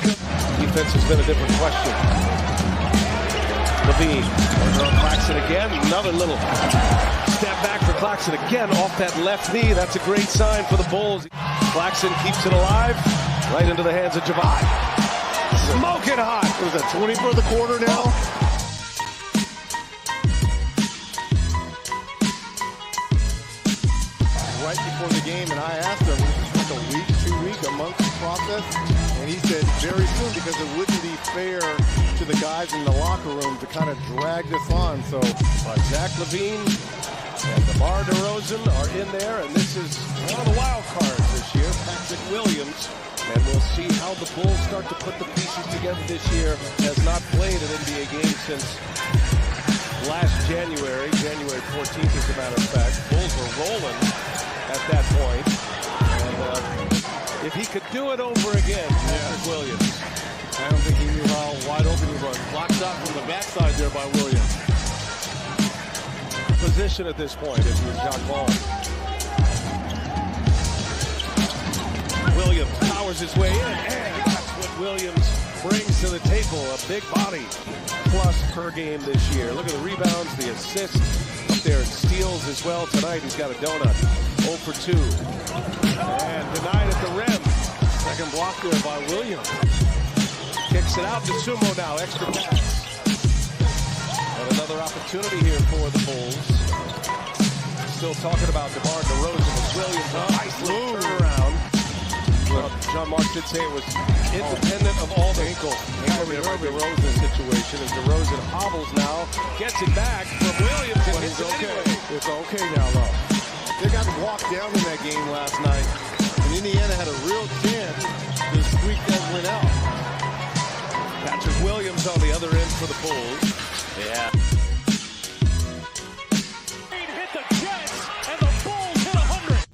Defense has been a different question. Lavine, on Claxton again. Another little step back for Claxton again off that left knee. That's a great sign for the Bulls. Claxton keeps it alive, right into the hands of Javon. Smoking hot. What was that, 20 for the quarter now? Right before the game, and I asked him, was this like a week, 2 week, a month process? And he said very soon, because it wouldn't be fair to the guys in the locker room to kind of drag this on. So Zach Lavine and DeMar DeRozan are in there, and this is one of the wild cards this year, Patrick Williams. And we'll see how the Bulls start to put the pieces together this year. Has not played an NBA game since last January 14th as a matter of fact. Bulls were rolling at that point. And if he could do it over again, Patrick Williams. I don't think he knew how wide open he was. Blocked out from the backside there by Williams. Position at this point if you're John Ball. Williams powers his way in, and that's what Williams brings to the table. A big body plus per game this year. Look at the rebounds, the assists, up there in steals as well. Tonight he's got a donut, 0 for 2. And denied at the rim. Second block there by Williams. Kicks it out to Sumo now, extra pass. And another opportunity here for the Bulls. Still talking about DeMar DeRozan as Williams. Nice little turnaround. Well, John Mark did say it was independent of all the ankle DeRozan situation. As DeRozan hobbles now, gets it back from Williams. But it's okay. It's okay now, though. They got walked down in that game last night. And Indiana had a real chance to squeak that win out. Patrick Williams on the other end for the Bulls. Yeah. Hit the Jets, and the Bulls hit 100.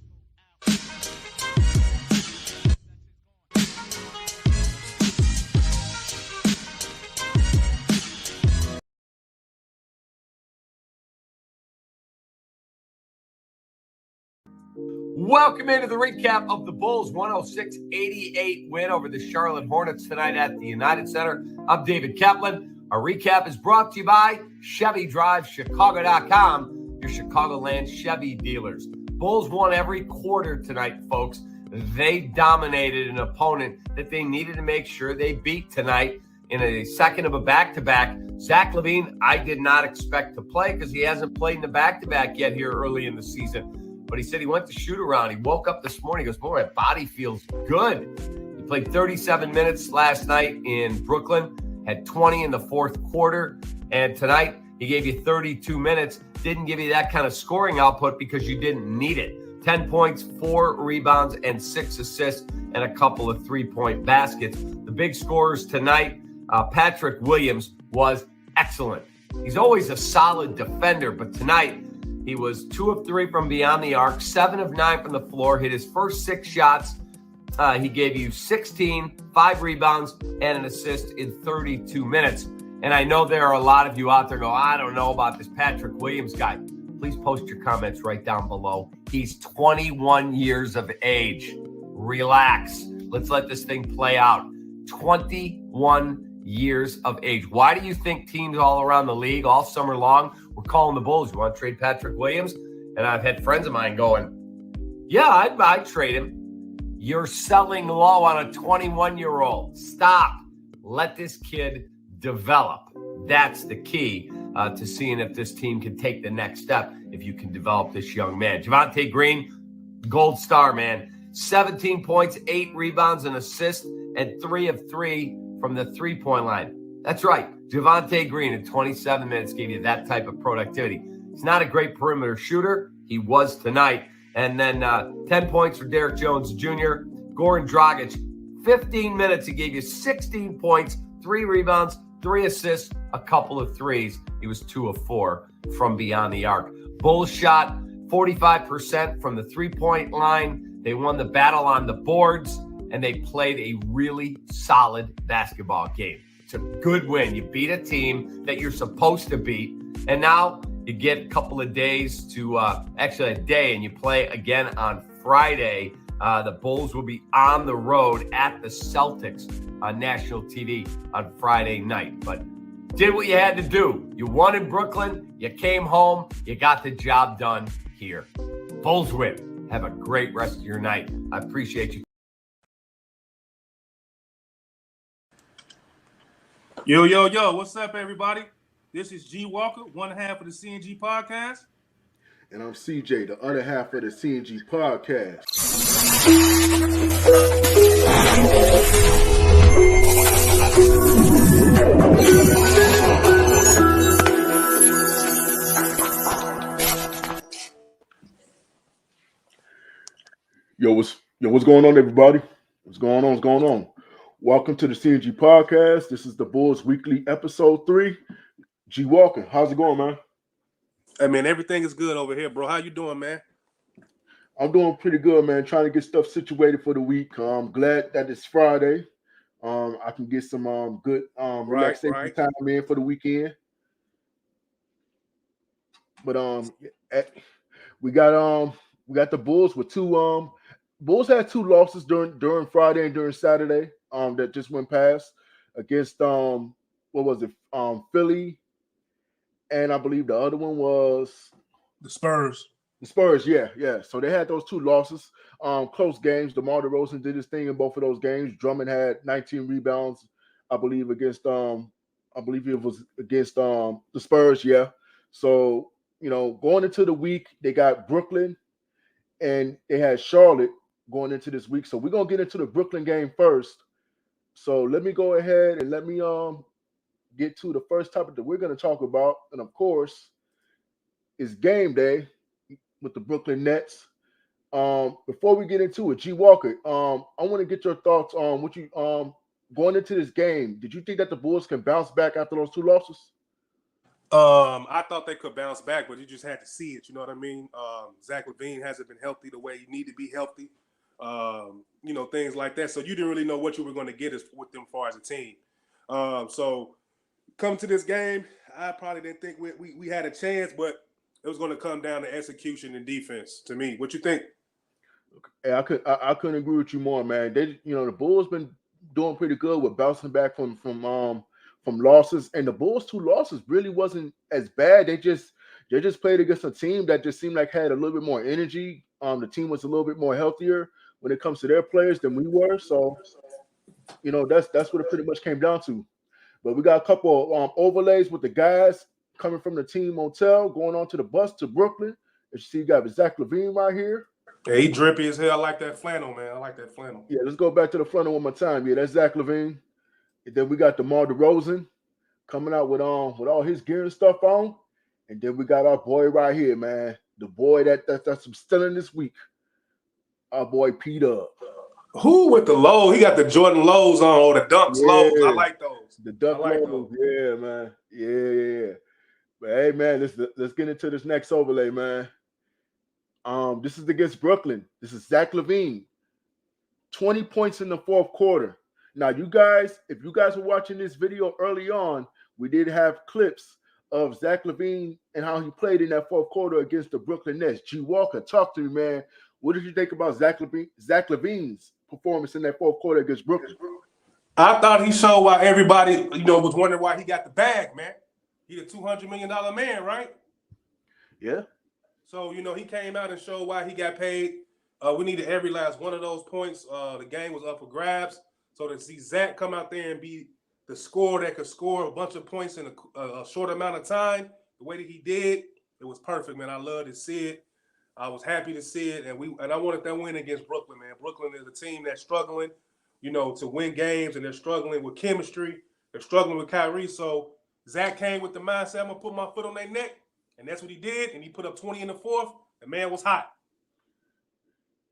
Welcome into the recap of the Bulls' 106-88 win over the Charlotte Hornets tonight at the United Center. I'm David Kaplan. Our recap is brought to you by Chevy Drive Chicago.com, your Chicagoland Chevy dealers. Bulls won every quarter tonight, folks. They dominated an opponent that they needed to make sure they beat tonight in a second of a back-to-back. Zach Lavine, I did not expect to play because he hasn't played in the back-to-back yet here early in the season. But he said he went to shoot around. He woke up this morning. He goes, boy, my body feels good. He played 37 minutes last night in Brooklyn, had 20 in the fourth quarter. And tonight he gave you 32 minutes. Didn't give you that kind of scoring output because you didn't need it. 10 points, 4 rebounds, and 6 assists, and a couple of three-point baskets. The big scorers tonight, Patrick Williams was excellent. He's always a solid defender, but tonight, he was 2 of 3 from beyond the arc, 7 of 9 from the floor, hit his first 6 shots. He gave you 16, 5 rebounds, and an assist in 32 minutes. And I know there are a lot of you out there go, I don't know about this Patrick Williams guy. Please post your comments right down below. He's 21 years of age. Relax. Let's let this thing play out. 21 years of age. Why do you think teams all around the league all summer long were calling the Bulls? You want to trade Patrick Williams? And I've had friends of mine going, yeah, I'd trade him. You're selling low on a 21-year-old. Stop. Let this kid develop. That's the key to seeing if this team can take the next step, if you can develop this young man. Javonte Green, gold star, man. 17 points, 8 rebounds, and assists, and 3 of 3 from the three-point line. That's right. Javonte Green in 27 minutes gave you that type of productivity. He's not a great perimeter shooter. He was tonight. And then 10 points for Derek Jones Jr. Goran Dragic, 15 minutes. He gave you 16 points, 3 rebounds, 3 assists, a couple of threes. He was 2 of 4 from beyond the arc. Bulls shot 45% from the three-point line. They won the battle on the boards, and they played a really solid basketball game. It's a good win. You beat a team that you're supposed to beat, and now you get a couple of days to actually a day, and you play again on Friday The Bulls will be on the road at the Celtics on national TV on Friday night. But did what you had to do. You won in Brooklyn. You came home. You got the job done here. Bulls win. Have a great rest of your night. I appreciate you. Yo, what's up, everybody? This is G Walker, one half of the CNG Podcast. And I'm CJ, the other half of the CNG Podcast. What's going on, everybody? What's going on? Welcome to the CNG Podcast. This is the Bulls Weekly, Episode 3. G Walker, how's it going, man? Hey, man, everything is good over here, bro. How you doing, man? I'm doing pretty good, man. Trying to get stuff situated for the week. I'm glad that it's Friday. I can get some good relaxation time in for the weekend. But we got the Bulls with two Bulls had two losses during Friday and during Saturday that just went past against Philly, and I believe the other one was the Spurs. The Spurs, yeah. So they had those two losses, close games. DeMar DeRozan did his thing in both of those games. Drummond had 19 rebounds, I believe, against the Spurs, yeah. So, going into the week, they got Brooklyn and they had Charlotte going into this week. So we're gonna get into the Brooklyn game first. So let me go ahead and let me get to the first topic that we're gonna talk about, and of course, is game day with the Brooklyn Nets. Before we get into it, G Walker, I want to get your thoughts on what you going into this game. Did you think that the Bulls can bounce back after those two losses? I thought they could bounce back, but you just had to see it. You know what I mean? Zach Lavine hasn't been healthy the way he need to be healthy. Things like that. So you didn't really know what you were going to get with them far as a team. So come to this game, I probably didn't think we had a chance, but it was going to come down to execution and defense to me. What you think? Hey, I couldn't agree with you more, man. The Bulls been doing pretty good with bouncing back from losses, and the Bulls' two losses really wasn't as bad. They just played against a team that just seemed like had a little bit more energy. The team was a little bit more healthier when it comes to their players than we were. So, that's what it pretty much came down to. But we got a couple of overlays with the guys coming from the team hotel, going on to the bus to Brooklyn. As you see, you got Zach Lavine right here. Yeah, he drippy as hell. I like that flannel, man. I like that flannel. Yeah, let's go back to the flannel one more time. Yeah, that's Zach Lavine. And then we got DeMar DeRozan coming out with all his gear and stuff on. And then we got our boy right here, man. The boy that's stealing this week. Our boy P-Dub. Who with the low? He got the Jordan lows on, or the Dunks lows. I like those. The Dunk lows. Yeah, man. Yeah. But hey, man, let's get into this next overlay, man. This is against Brooklyn. This is Zach Lavine. 20 points in the fourth quarter. Now, you guys, if you guys were watching this video early on, we did have clips of Zach Lavine and how he played in that fourth quarter against the Brooklyn Nets. G Walker, talk to me, man. What did you think about Zach Lavine's performance in that fourth quarter against Brooklyn? I thought he showed why everybody, was wondering why he got the bag, man. He's a $200 million man, right? Yeah. So, he came out and showed why he got paid. We needed every last one of those points. The game was up for grabs. So to see Zach come out there and be the scorer that could score a bunch of points in a short amount of time, the way that he did, it was perfect, man. I love to see it. I was happy to see it, and I wanted that win against Brooklyn, man. Brooklyn is a team that's struggling, to win games, and they're struggling with chemistry. They're struggling with Kyrie. So Zach came with the mindset, I'm going to put my foot on their neck, and that's what he did, and he put up 20 in the fourth. The man was hot.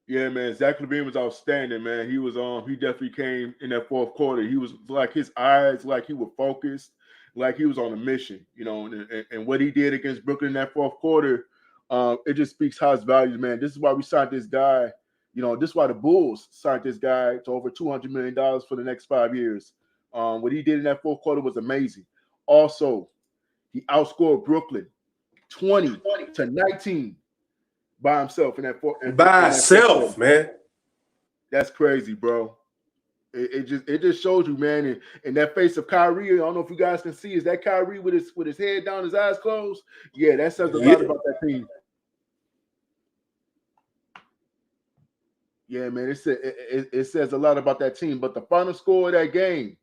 Yeah, man. Zach Lavine was outstanding, man. He was he definitely came in that fourth quarter. He was like his eyes, like he was focused, like he was on a mission, and what he did against Brooklyn in that fourth quarter, it just speaks highest values, man. This is why we signed this guy. This is why the Bulls signed this guy to over $200 million for the next 5 years. What he did in that fourth quarter was amazing. Also, he outscored Brooklyn 20-19 by himself in that fourth. By himself, man. That's crazy, bro. It just shows you, man. And in that face of Kyrie, I don't know if you guys can see, is that Kyrie with his head down, his eyes closed? Yeah, that says a lot about that team. Yeah, man, it says a lot about that team. But the final score of that game,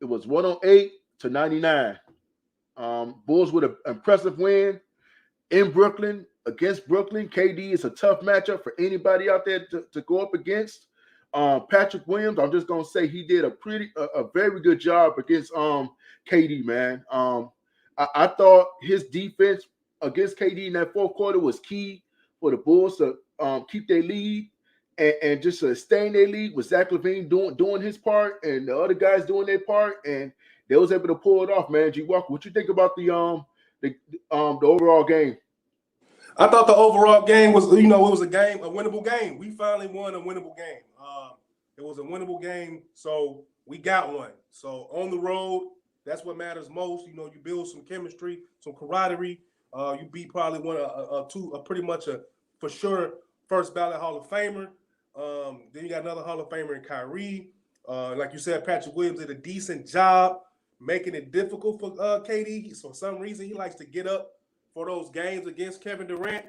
it was 108-99. Bulls with an impressive win in Brooklyn against Brooklyn. KD is a tough matchup for anybody out there to go up against. Patrick Williams, I'm just gonna say he did a very good job against KD, man. I thought his defense against KD in that fourth quarter was key for the Bulls to keep their lead and just sustain their lead with Zach Lavine doing his part and the other guys doing their part, and they was able to pull it off, man. G Walker, what you think about the overall game? I thought the overall game was, it was a winnable game. We finally won a winnable game. It was a winnable game, so we got one. So on the road, that's what matters most. You build some chemistry, some camaraderie. You beat probably pretty much a for sure first ballot Hall of Famer. Then you got another Hall of Famer in Kyrie. Like you said, Patrick Williams did a decent job making it difficult for KD. For some reason, he likes to get up for those games against Kevin Durant.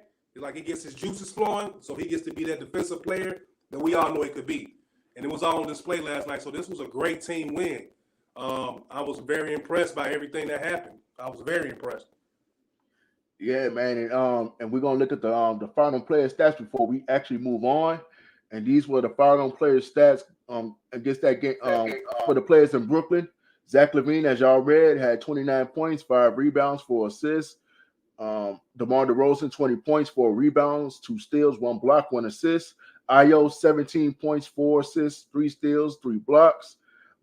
He gets his juices flowing, so he gets to be that defensive player that we all know he could be. And it was all on display last night. So this was a great team win. I was very impressed by everything that happened. I was very impressed. Yeah, man, and we're gonna look at the final player stats before we actually move on. And these were the final player stats against that game for the players in Brooklyn. Zach Lavine, as y'all read, had 29 points, 5 rebounds, 4 assists. DeMar DeRozan, 20 points, 4 rebounds, 2 steals, 1 block, 1 assist. Ayo, 17 points, 4 assists, 3 steals, 3 blocks.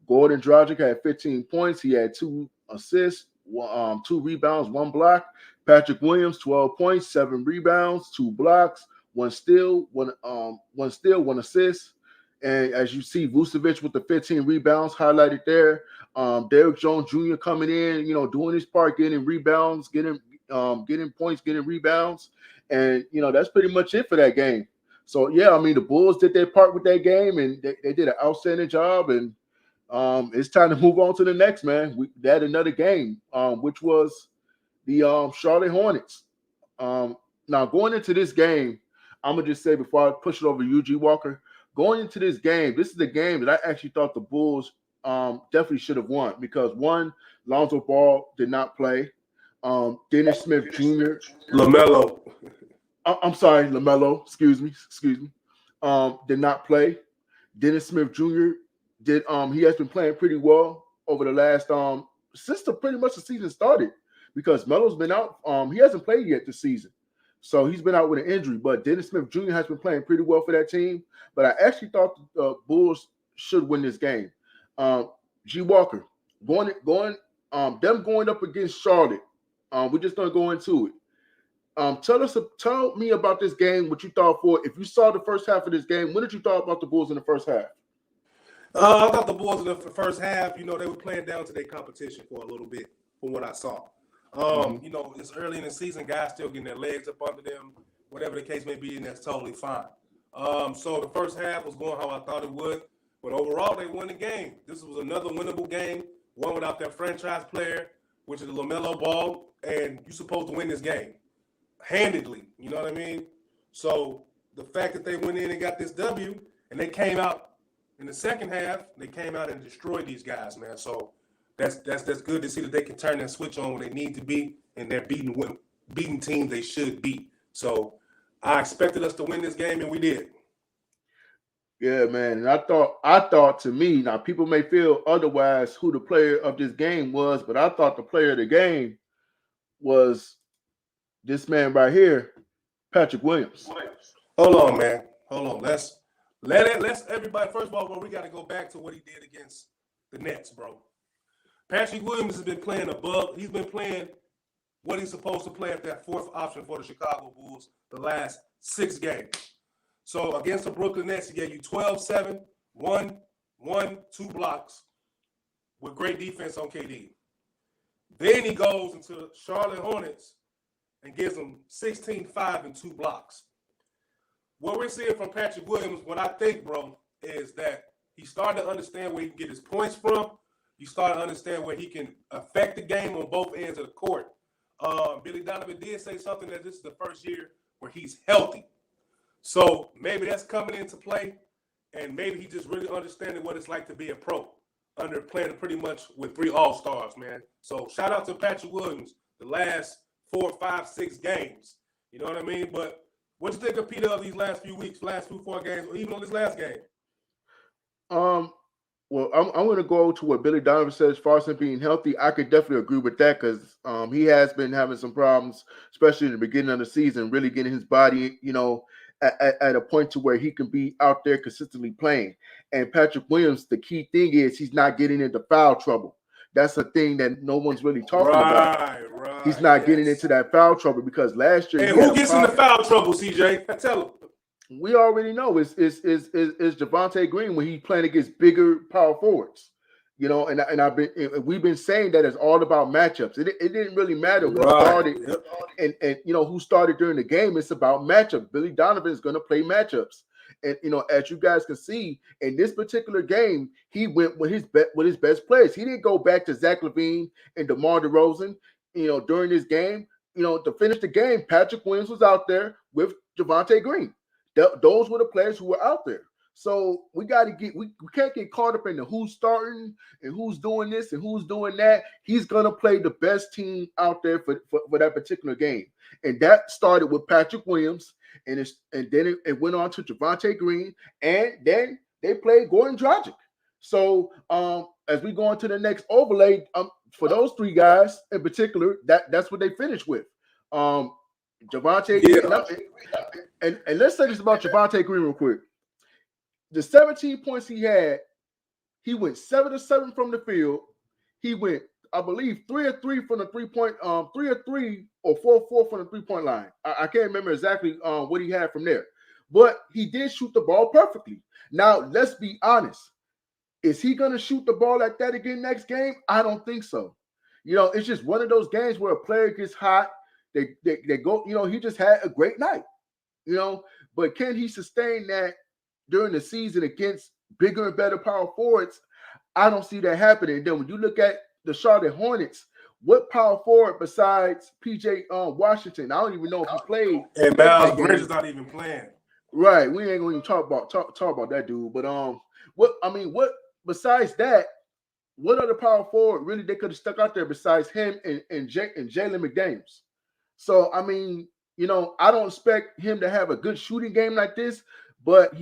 Gordon Dragic had 15 points. He had 2 assists, 2 rebounds, 1 block. Patrick Williams, 12 points, 7 rebounds, 2 blocks, 1 steal, 1 assist. And as you see, Vucevic with the 15 rebounds highlighted there. Derrick Jones Jr. coming in, doing his part, getting rebounds, getting points, getting rebounds. And, that's pretty much it for that game. So, yeah, I mean, the Bulls did their part with that game, and they did an outstanding job. And it's time to move on to the next, man. We had another game, which was the Charlotte Hornets. Now, going into this game, I'm going to just say before I push it over to G Walker, going into this game, this is the game that I actually thought the Bulls definitely should have won because, one, Lonzo Ball did not play. Dennis Smith Jr. LaMelo. I'm sorry, LaMelo. Excuse me. Did not play. Dennis Smith Jr. did. He has been playing pretty well over the last since pretty much the season started because Melo's been out. He hasn't played yet this season, so he's been out with an injury. But Dennis Smith Jr. has been playing pretty well for that team. But I actually thought the Bulls should win this game. G Walker them going up against Charlotte. We're just gonna go into it. Tell me about this game, what you thought for. If you saw the first half of this game, what did you thought about the Bulls in the first half? I thought the Bulls in the first half, they were playing down to their competition for a little bit from what I saw. It's early in the season, guys still getting their legs up under them, whatever the case may be, and that's totally fine. So the first half was going how I thought it would, but overall they won the game. This was another winnable game, one without their franchise player, which is LaMelo Ball, and you're supposed to win this game handedly, you know what I mean? So the fact that they went in and got this W, and they came out in the second half, they came out and destroyed these guys, man. So that's good to see that they can turn that switch on when they need to be, and they're beating teams they should beat. So I expected us to win this game, and we did. Yeah, man. And I thought to me, now people may feel otherwise who the player of this game was, but I thought the player of the game was this man right here, Patrick Williams. Hold on, man. Hold on. Let's everybody, first of all, we got to go back to what he did against the Nets, bro. Patrick Williams has been playing above. He's been playing what he's supposed to play at that fourth option for the Chicago Bulls the last 6 games. So against the Brooklyn Nets, he gave you 12-7, 1, 2 blocks with great defense on KD. Then he goes into the Charlotte Hornets and gives them 16-5 and 2 blocks what we're seeing from Patrick Williams, what I think, bro, is that he started to understand where he can get his points from. You start to understand where he can affect the game on both ends of the court. Billy Donovan did say something that this is the first year where he's healthy. So maybe that's coming into play, and maybe he just really understanding what it's like to be a pro under playing pretty much with 3 All-Stars, man. So shout out to Patrick Williams, the last 4, 5, 6 games. You know what I mean? But what do you think of Peter of these last few weeks, last 4 games, or even on this last game? Well, I'm going to go to what Billy Donovan says as far as him being healthy. I could definitely agree with that because he has been having some problems, especially in the beginning of the season, really getting his body, at a point to where he can be out there consistently playing. And Patrick Williams, the key thing is he's not getting into foul trouble. That's a thing that no one's really talking about. Right. He's not getting into that foul trouble because last year. And who gets into foul trouble, CJ? Tell him. We already know it's Javonte Green when he's playing against bigger power forwards, and we've been saying that it's all about matchups. It didn't really matter who started and who started during the game. It's about matchups. Billy Donovan is going to play matchups, and as you guys can see in this particular game, he went with his best players. He didn't go back to Zach Lavine and DeMar DeRozan. During this game, to finish the game, Patrick Williams was out there with Javonte Green. Those were the players who were out there. So we can't get caught up in the who's starting and who's doing this and who's doing that. He's gonna play the best team out there for that particular game. And that started with Patrick Williams, and then it went on to Javonte Green, and then they played Goran Dragic. So as we go into the next overlay, for those 3 guys in particular, that's what they finished with. Javonte Green, and let's say this about Javonte Green real quick. The 17 points he had, he went 7 of 7 from the field. He went, I believe, 3 of 3 from the 3-point, 3 of 3 or 4 of 4 from the 3-point line. I can't remember exactly what he had from there, but he did shoot the ball perfectly. Now let's be honest. Is he going to shoot the ball like that again next game? I don't think so. It's just one of those games where a player gets hot. They go, he just had a great night, but can he sustain that during the season against bigger and better power forwards? I don't see that happening. Then when you look at the Charlotte Hornets, what power forward besides PJ Washington? I don't even know if he played. And Miles Bridges not even playing. Right. We ain't going to talk about that dude. But what besides that, what other power forward really they could have stuck out there besides him and Jalen McDaniels? So, I don't expect him to have a good shooting game like this, but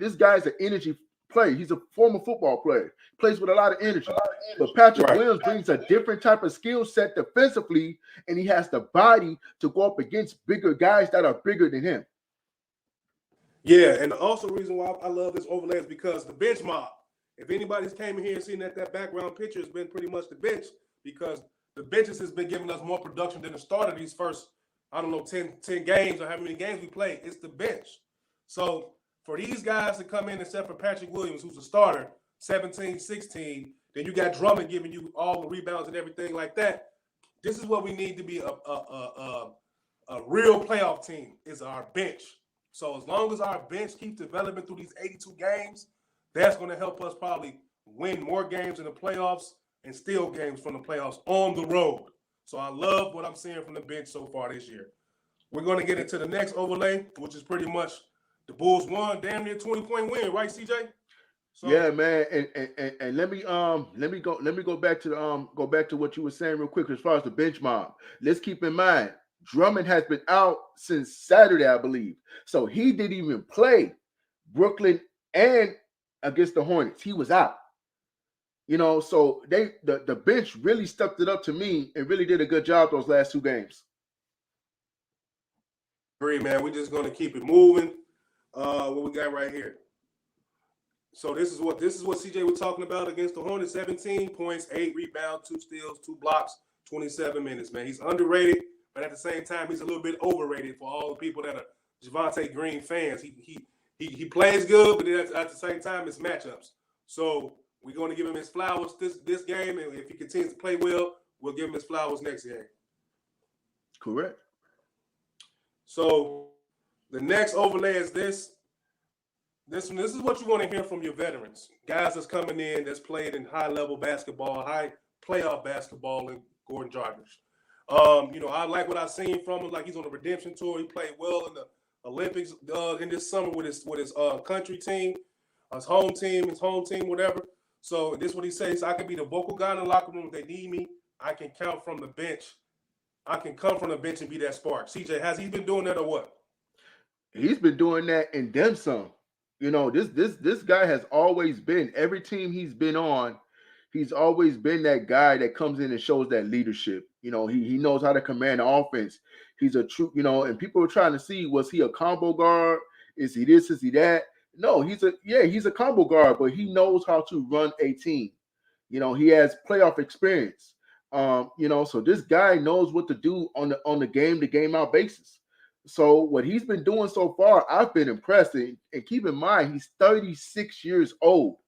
this guy's an energy player. He's a former football player. Plays with a lot of energy. But Patrick Williams brings a different type of skill set defensively, and he has the body to go up against bigger guys that are bigger than him. Yeah, and also the reason why I love this overlay is because the bench mob. If anybody's came in here and seen that background picture has been pretty much the bench, because the benches has been giving us more production than the start of these first, 10 games or how many games we play. It's the bench. So for these guys to come in, except for Patrick Williams, who's a starter, 17, 16, then you got Drummond giving you all the rebounds and everything like that. This is what we need to be a real playoff team is our bench. So as long as our bench keeps developing through these 82 games, that's going to help us probably win more games in the playoffs and steal games from the playoffs on the road. So I love what I'm seeing from the bench so far this year. We're going to get into the next overlay, which is pretty much the Bulls won, damn near 20-point win, right, CJ? So, yeah, man, and let me go back to what you were saying real quick as far as the bench mob. Let's keep in mind Drummond has been out since Saturday, I believe. So he didn't even play Brooklyn and against the Hornets. He was out. So the bench really stepped it up to me and really did a good job those last 2 games. Great, man. We're just going to keep it moving. What we got right here. So this is what CJ was talking about against the Hornets. 17 points, 8 rebounds, 2 steals, 2 blocks, 27 minutes, man. He's underrated, but at the same time, he's a little bit overrated for all the people that are Javonte Green fans. He plays good, but at the same time, it's matchups. So we're going to give him his flowers this game, and if he continues to play well, we'll give him his flowers next game. Correct. So The next overlay is this. This is what you want to hear from your veterans. Guys that's coming in that's played in high-level basketball, high playoff basketball, and Gordon Dragic. I like what I've seen from him. Like, he's on a redemption tour. He played well in the Olympics in this summer with his country team, his home team, whatever. So this is what he says. I can be the vocal guy in the locker room if they need me. I can count from the bench. I can come from the bench and be that spark. CJ, has he been doing that or what? He's been doing that and then some. This guy has always been, every team he's been on, he's always been that guy that comes in and shows that leadership. He knows how to command the offense. He's a true, and people were trying to see, was he a combo guard? Is he this? Is he that? No, he's a combo guard, but he knows how to run a team. He has playoff experience. So this guy knows what to do on the game to game out basis. So what he's been doing so far, I've been impressed. And keep in mind, he's 36 years old.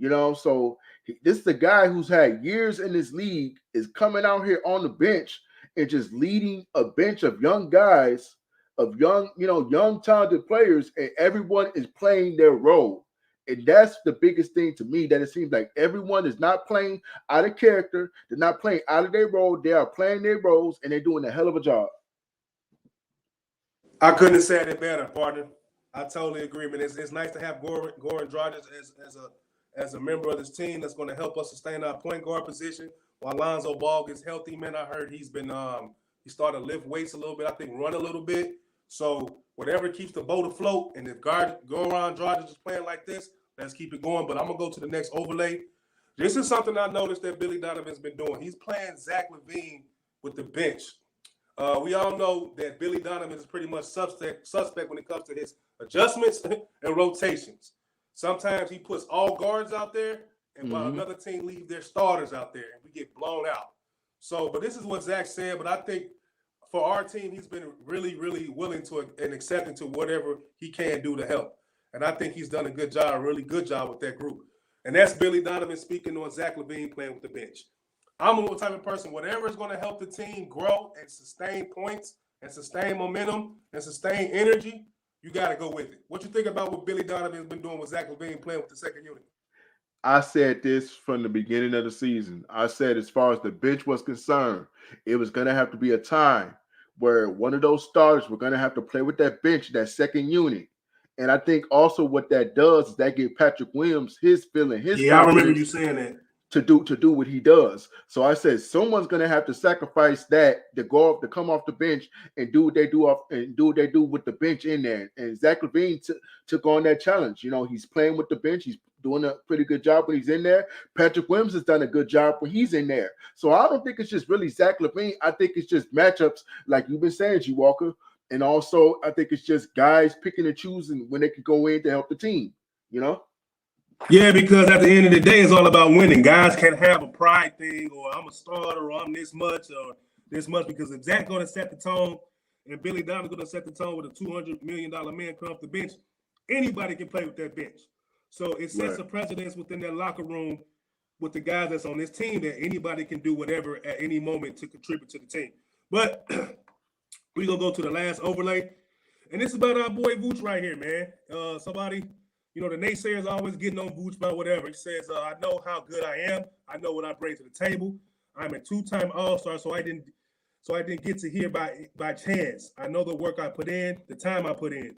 So this is a guy who's had years in this league, is coming out here on the bench and just leading a bench of young guys, of young talented players, and everyone is playing their role. And that's the biggest thing to me, that it seems like everyone is not playing out of character. They're not playing out of their role. They are playing their roles, and they're doing a hell of a job. I couldn't have said it better, partner. I totally agree, man. It's nice to have Gordon Dragic as a member of this team that's going to help us sustain our point guard position while Lonzo Ball gets healthy. Man, I heard he's been he started to lift weights a little bit. I think run a little bit. So whatever keeps the boat afloat, and if Goran Dragic is playing like this, let's keep it going. But I'm gonna go to the next overlay. This is something I noticed that Billy Donovan's been doing. He's playing Zach Lavine with the bench. We all know that Billy Donovan is pretty much suspect when it comes to his adjustments and rotations. Sometimes he puts all guards out there, and while another team leave their starters out there, and we get blown out. So, but this is what Zach said. But I think for our team, he's been really, really willing to and accepting to whatever he can do to help. And I think he's done a good job, really good job with that group. And that's Billy Donovan speaking on Zach Lavine playing with the bench. I'm a type of person, whatever is going to help the team grow and sustain points and sustain momentum and sustain energy, you got to go with it. What you think about what Billy Donovan's been doing with Zach Lavine playing with the second unit? I said this from the beginning of the season. I said as far as the bench was concerned, it was going to have to be a time where one of those starters were going to have to play with that bench, that second unit. And I think also what that does is that gives Patrick Williams his feeling, his I remember you saying that. To do what he does. So I said someone's gonna have to sacrifice that to come off the bench and do what they do with the bench in there. And Zach Lavine took on that challenge. He's playing with the bench. He's doing a pretty good job when he's in there. Patrick Williams has done a good job when he's in there. So I don't think it's just really Zach Lavine. I think it's just matchups like you've been saying, G. Walker. And also I think it's just guys picking and choosing when they can go in to help the team. Yeah, because at the end of the day, it's all about winning. Guys can't have a pride thing, or I'm a starter, or I'm this much, because if Zach's going to set the tone and Billy Donovan's going to set the tone with a $200 million man come off the bench, anybody can play with that bench. So it sets a precedence within that locker room with the guys that's on this team that anybody can do whatever at any moment to contribute to the team. But we're going to go to the last overlay. And it's about our boy Vooch right here, man. Somebody... the naysayers always getting on Vooch about whatever. He says, I know how good I am. I know what I bring to the table. I'm a two-time All-Star, so I didn't get to here by chance. I know the work I put in, the time I put in.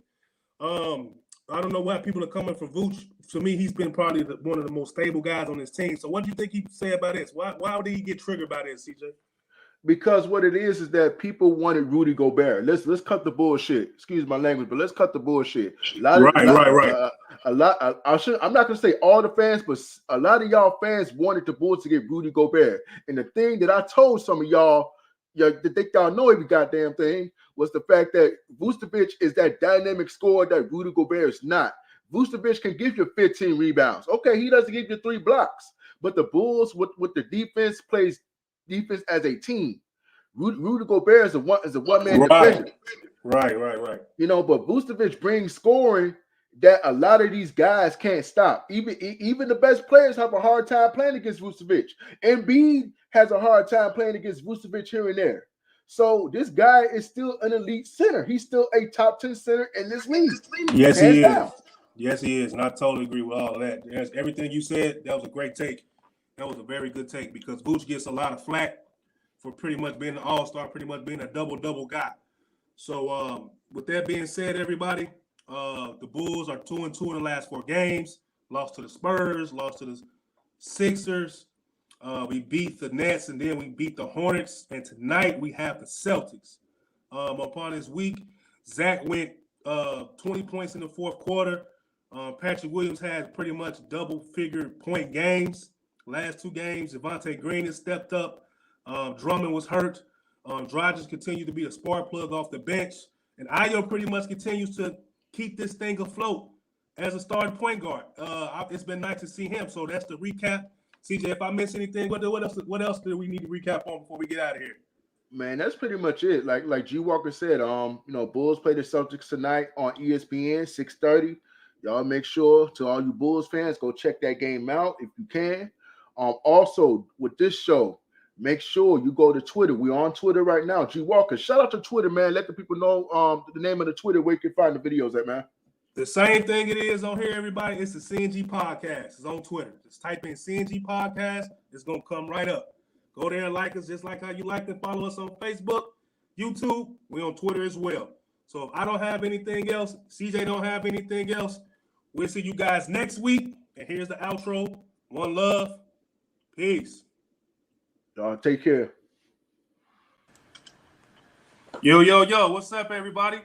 I don't know why people are coming for Vooch. To me, he's been probably one of the most stable guys on his team. So what do you think he said about this? Why did he get triggered by this, CJ? Because what it is that people wanted Rudy Gobert. Let's cut the bullshit. Excuse my language, but let's cut the bullshit. Right. I'm not gonna say all the fans, but a lot of y'all fans wanted the Bulls to get Rudy Gobert. And the thing that I told some of y'all, to think y'all know every goddamn thing, was the fact that Vucevic is that dynamic scorer that Rudy Gobert is not. Vucevic can give you 15 rebounds. Okay, he doesn't give you 3 blocks, but the Bulls with the defense plays defense as a team. Rudy Gobert is a one-man defender. Right. But Vucevic brings scoring that a lot of these guys can't stop. Even the best players have a hard time playing against Vucevic. Embiid has a hard time playing against Vucevic here and there. So this guy is still an elite center. He's still a top 10 center in this league. Yes, he is. Down. Yes, he is. And I totally agree with all of that. Everything you said, that was a great take. That was a very good take because Vooch gets a lot of flack for pretty much being an all-star, pretty much being a double-double guy. So with that being said, everybody, the Bulls are 2-2 in the last 4 games. Lost to the Spurs, lost to the Sixers. We beat the Nets, and then we beat the Hornets. And tonight we have the Celtics. Upon this week, Zach went 20 points in the fourth quarter. Patrick Williams had pretty much double-figure point games. Last 2 games, Javonte Green has stepped up. Drummond was hurt. Dragic continued to be a spark plug off the bench. And Ayo pretty much continues to keep this thing afloat as a starting point guard. It's been nice to see him. So that's the recap. CJ, if I miss anything, what else do we need to recap on before we get out of here? Man, that's pretty much it. Like G Walker said, Bulls play the Celtics tonight on ESPN, 6:30. Y'all make sure, to all you Bulls fans, go check that game out if you can. Also, with this show, make sure you go to Twitter. We're on Twitter right now. G Walker, shout out to Twitter, man. Let the people know the name of the Twitter where you can find the videos at, man. The same thing it is on here, everybody. It's the CNG Podcast. It's on Twitter. Just type in CNG Podcast. It's going to come right up. Go there and like us just like how you like to follow us on Facebook, YouTube. We're on Twitter as well. So if I don't have anything else, CJ don't have anything else, we'll see you guys next week. And here's the outro. One love. Peace. Y'all take care. Yo. What's up, everybody?